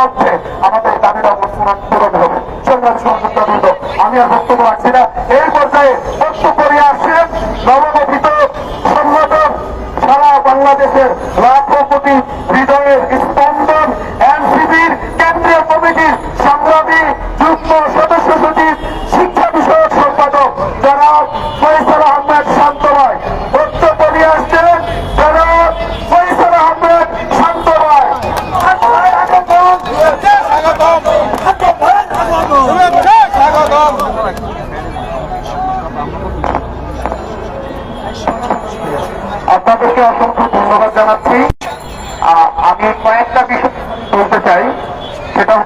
মধ্যে আমাদের দাবিটা পূরণ হবে। সংগ্রামী সংযুক্ত আমি আর বক্তব্য রাখছি না। এই পর্যায়ে বক্তব্য নিয়ে আসছেন নবগঠিত সংগঠন সারা বাংলাদেশের লাখো কোটি হৃদয়ের স্পন্দন এনসিপির কেন্দ্রীয় কমিটির সংগ্রামী যুগ্ম সদস্য সচিব শিক্ষা বিষয়ক সম্পাদক জনাব ফয়সাল আহমেদ শান্তময় বক্তব্য নিয়ে আসছেন। জনাব ফয়সাল আহমেদ শান্তময়। আপনাদেরকে অসংখ্য ধন্যবাদ জানাচ্ছি। আমি কয়েকটা বিষয় বলতে চাই, সেটা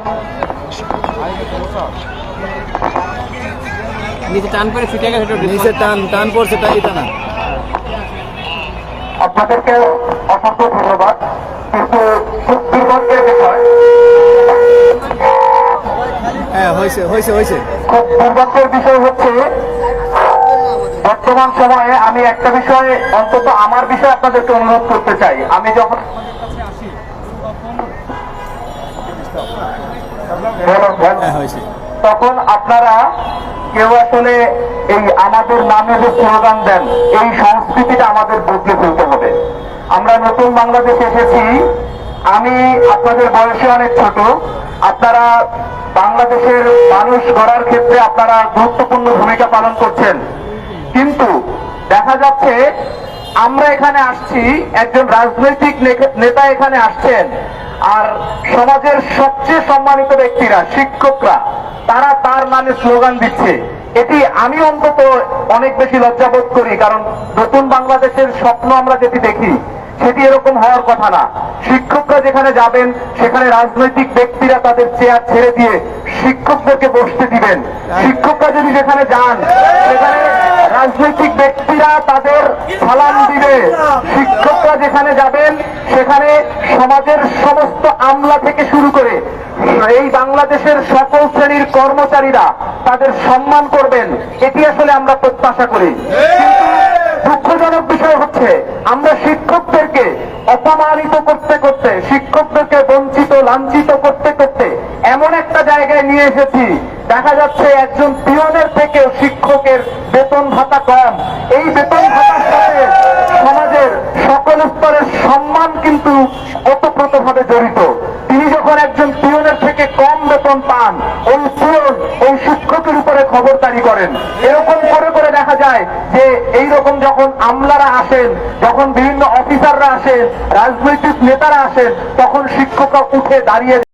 নিচে টান করে ফিটে গেছে, নিচে টান পড়ছে, তাই এটা না। আপনাদেরকে অসংখ্য ধন্যবাদ। কিন্তু খুব দুর্ভাগ্যের বিষয়, হ্যাঁ হয়েছে। খুব দুর্ভাগ্যের বিষয় হচ্ছে বর্তমান সময়ে আমি একটা বিষয়ে অন্তত আমার বিষয়ে আপনাদেরকে অনুরোধ করতে চাই। আমি যখন তখন আপনারা কেউ আসলে এই আমাদের নামে যে স্লোগান দেন, এই সংস্কৃতিটা আমাদের বদলে ফেলতে হবে। আমরা নতুন বাংলাদেশে এসেছি। আমি আপনাদের বয়সে অনেক ছোট। আপনারা বাংলাদেশের মানুষ গড়ার ক্ষেত্রে আপনারা গুরুত্বপূর্ণ ভূমিকা পালন করছেন। কিন্তু দেখা যাচ্ছে আমরা এখানে আসছি, একজন রাজনৈতিক নেতা এখানে আসছেন, আর সমাজের সবচেয়ে সম্মানিত ব্যক্তিরা শিক্ষকরা তারা তার নামে স্লোগান দিচ্ছে। এটি আমি অন্তত অনেক বেশি লজ্জাবোধ করি, কারণ নতুন বাংলাদেশের স্বপ্ন আমরা যেটি দেখি সেটি এরকম হওয়ার কথা না। শিক্ষকরা যেখানে যাবেন সেখানে রাজনৈতিক ব্যক্তিরা তাদের চেয়ার ছেড়ে দিয়ে শিক্ষকদেরকে বসতে দিবেন। শিক্ষকরা যদি যেখানে যান সেখানে রাজনৈতিক ব্যক্তিরা তাদের সালাম দিবে। শিক্ষকরা যেখানে যাবেন সেখানে সমাজের সমস্ত আমলা থেকে শুরু করে এই বাংলাদেশের সকল শ্রেণীর কর্মচারীরা তাদের সম্মান করবেন, এটি আসলে আমরা প্রত্যাশা করি। দুঃখজনক বিষয় হচ্ছে আমরা শিক্ষকদেরকে অপমানিত করতে করতে, শিক্ষকদেরকে বঞ্চিত লাঞ্ছিত করতে করতে এমন একটা জায়গায় নিয়ে এসেছি, দেখা যাচ্ছে একজন পিয়নের থেকেও শিক্ষকের বেতন ভাতা কম। এই বেতন ভাতার সাথে সমাজের সকল স্তরের সম্মান কিন্তু ওতপ্রোতভাবে জড়িত। তিনি যখন একজন পিয়নের থেকে কম বেতন পান, ওই পিয়ন ওই শিক্ষকের উপরে খবরদারি করেন। এরকম করে করে দেখা যায় যে এইরকম যখন আমলারা আসেন, যখন বিভিন্ন অফিসাররা আসেন, রাজনৈতিক নেতারা আসেন, তখন শিক্ষকরা উঠে দাঁড়িয়ে